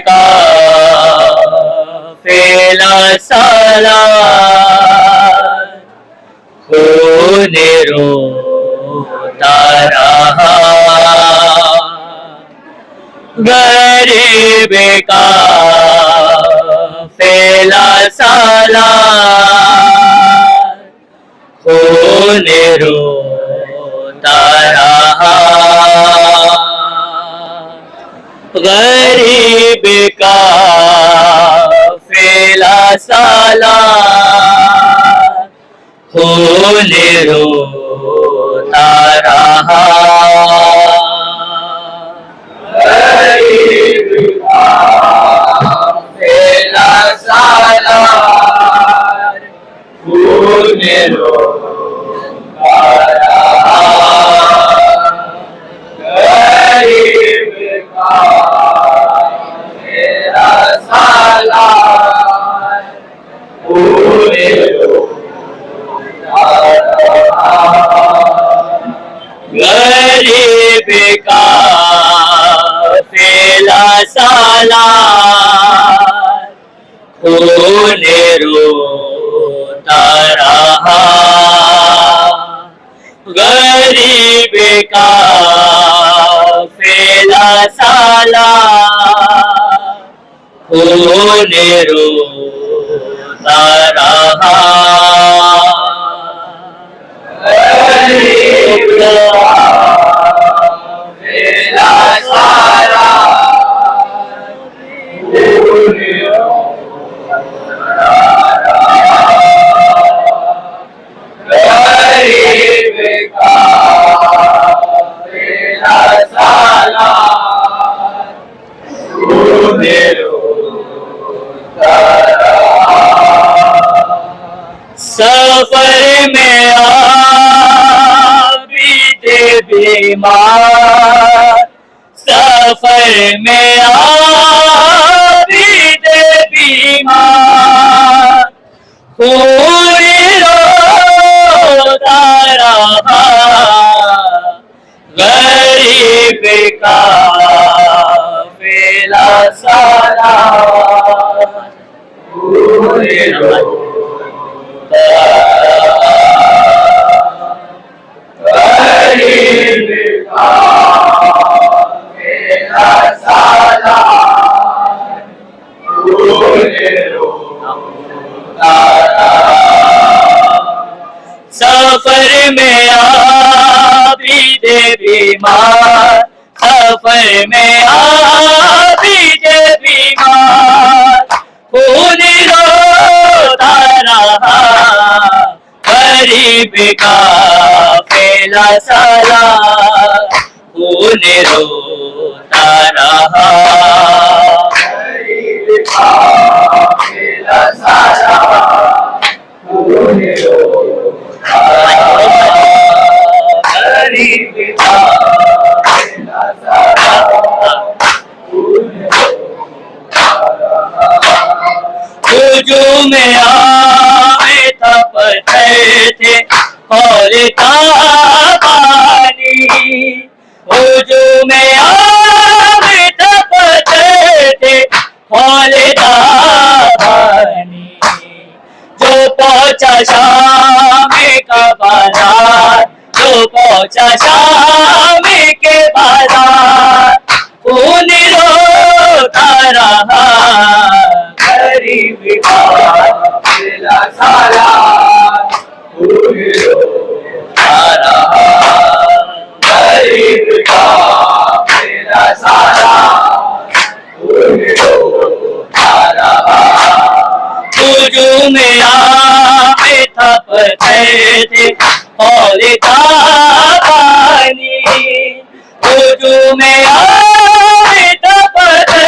काफिला सालार खून रोता रहा, गरीब काफिला सालार खून रोता रहा, गरीब काफिला सालार खून रोता रहा, गरीब काफिला सालार खून रोता रहा, गरीब काफिला सालार खून रोता रहा, गरीब काफिला सालार खून रोता रहा, गरीब काफिला सालार खून रोता रहा, गरीब काफिला सालार खून रोता रहा, गरीब काफिला सालार खून रोता रहा, सफर में आबिदे बीमार, सफर में आबिदे बीमार खून रोता रहा, गरीब काफिला सालार खून रोता रहा, गरीब काफिला सालार खून रोता रहा, सफर में आबिदे बीमार, सफर में आबिदे बीमार खून रोता रहा, गरीब काफिला सालार खून रोता रहा, गरीब काफिला सालार खून रोता रहा, गरीब काफिला सालार खून रोता रहा, हुजूम आए तपते थे खौलता पानी, हुजूम आए तपते थे खौलता पानी, जो पहुंचा शाम का बाजार, जो पहुंचा शाम के बाजार खून रोता रहा, गरीब काफिला सालार खून रोता रहा, गरीब काफिला सालार खून रोता रहा, हुजूम आए तपते थे खौलता पानी, हुजूम आए तपते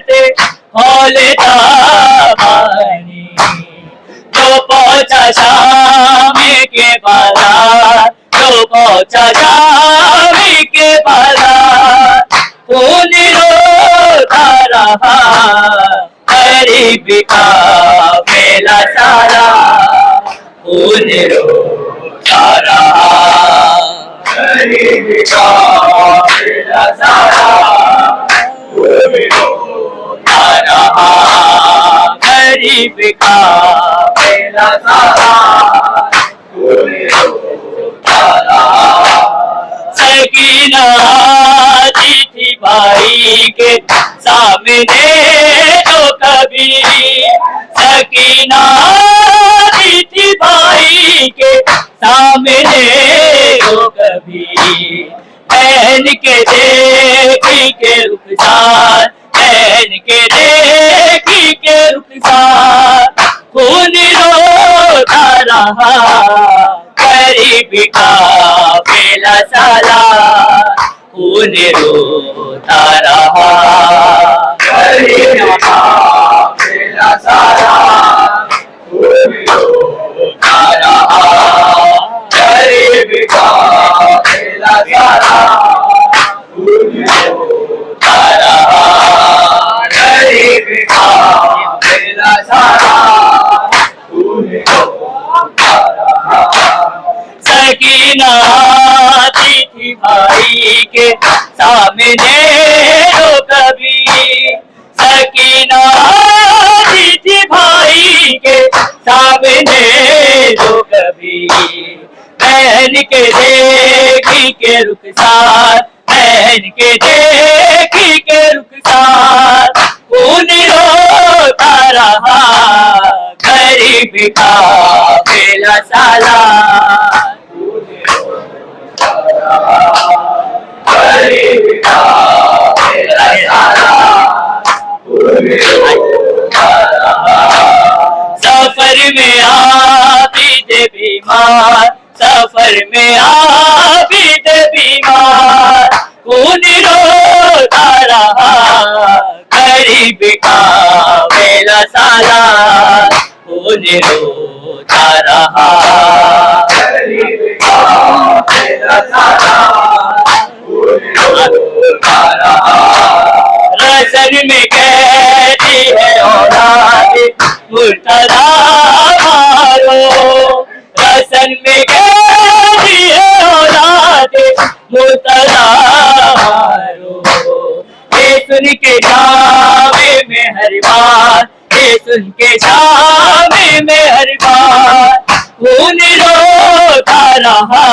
थे खौलता पानी, जो पहुंचा शाम के बाजार, जो पहुंचा शाम के बाजार खून रोता रहा, गरीब काफिला सालार खून रोता रहा, गरीब काफिला सालार खून रोता रहा, गरीब का मेला सारा खून रोता रहा। सकीना आती थी भाई के सामने जो कभी, सकीना आती थी भाई के सामने जो कभी, बहन के देखी के रुखसार, बहन के देखी के रुखसार, खून रोता रहा, गरीब का मेला सारा खून रोता रहा, गरीब का मेला सारा खून रोता रहा, गरीब का मेला सारा खून रोता रहा, गरीब का मेला सारा खून रोता रहा। सकीना आती थी भाई के सामने जो कभी, सकीना आती थी भाई के सामने जो कभी, बहन के देखी के रुखसार, बहन के देखी के रुखसार, खून रोता रहा, गरीब का मेला साला खून रोता रहा, गरीब का मेला साला खून रोता रहा। सफर में आबिद बीमार, सफर में आबिद बीमार, खून रोता रहा, गरीब का मेला साला खून रोता रहा, गरीब का मेला साला खून रोता रहा। रसन में कहती है औलाद मुर्तजा मारो, रसन में कहती है औलाद मुर्तजा मारो, ये सुन के जावे में हर बार, ये सुन के जावे में हर बार, खून रोता रहा,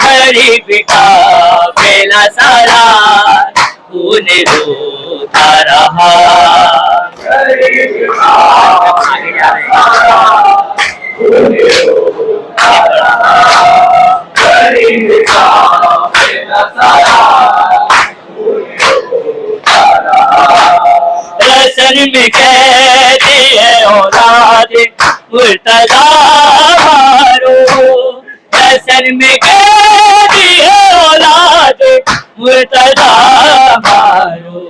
गरीब का मेला सारा खून रोता रहा, गरीब का मेला सारा खून रोता रहा, गरीब का मेला सारा खून रोता रहा। रसन में कहती है औलाद मुर्तजा मारो, रसन में कहती है औलाद मुर्तजा मारो,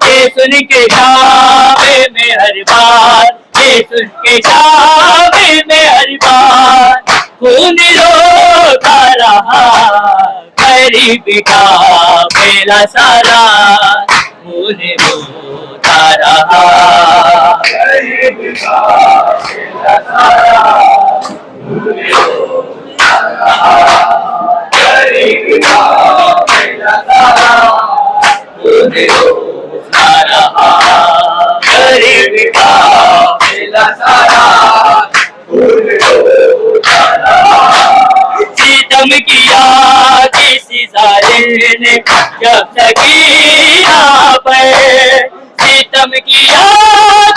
ये सुन के जावे में हर बार, ये सुन के जावे में हर बार, खून रोता रहा, गरीब का मेला सारा खून रोता रहा, गरीब का मेला सारा खून रोता रहा, गरीब का मेला सारा खून रोता रहा, गरीब का मेला सारा खून रोता रहा। सितम किया किसी जालिम ने जब सकीना पर, सितम किया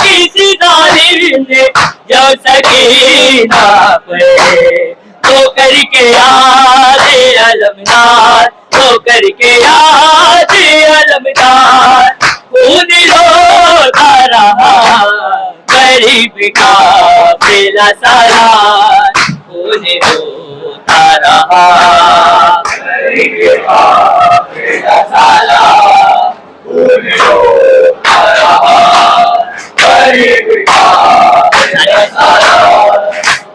किसी जालिम ने जब सकीना पर, तो करके याद अलमदार, तो करके याद अलमदार, खून रोता रहा, गरीब का मेला सारा खून रोता रहा, गरीब का मेला सारा खून रोता रहा, गरीब का मेला सारा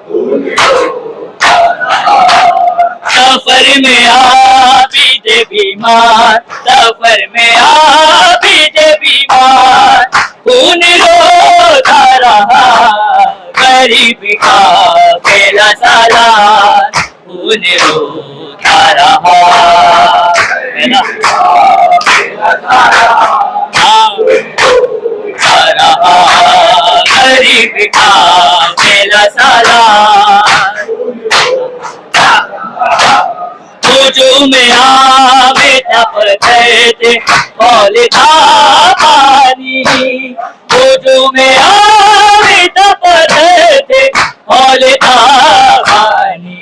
खून रोता रहा। सफर में आबिद बीमार, सफर में आबिद बीमार, खून रोता रहा, गरीब का मेला साला खून रोता रहा, गरीब का मेला साला खून थे मौलिदा पानी, वजू में आवे तपते थे मौलिदा पानी।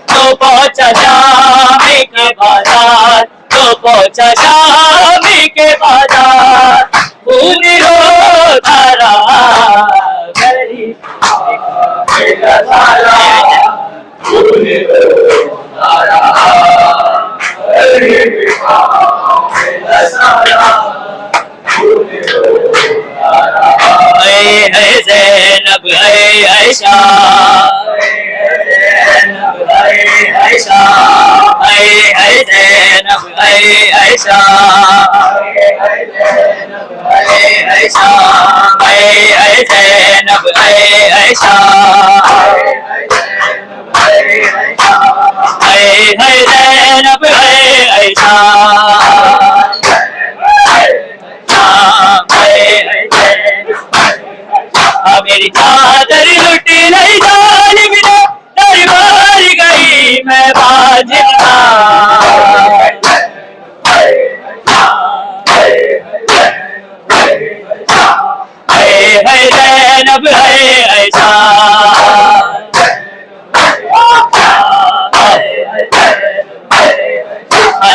तो पहुंचा शामी के बाजार, तो पहुंचा शामी के बाजार, खून रोता रहा गरीब है ज़ैनब है आयशा, ज़ैनब है आयशा, है ज़ैनब है आयशा, ज़ैनब है आयशा, है ज़ैनब है आयशा, है ज़ैनब है आयशा। मेरी चादर लुट नहीं जालिम ने, दरबार गई मैं बाजिना। है ज़ैनब है आयशा,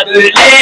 दुल्हे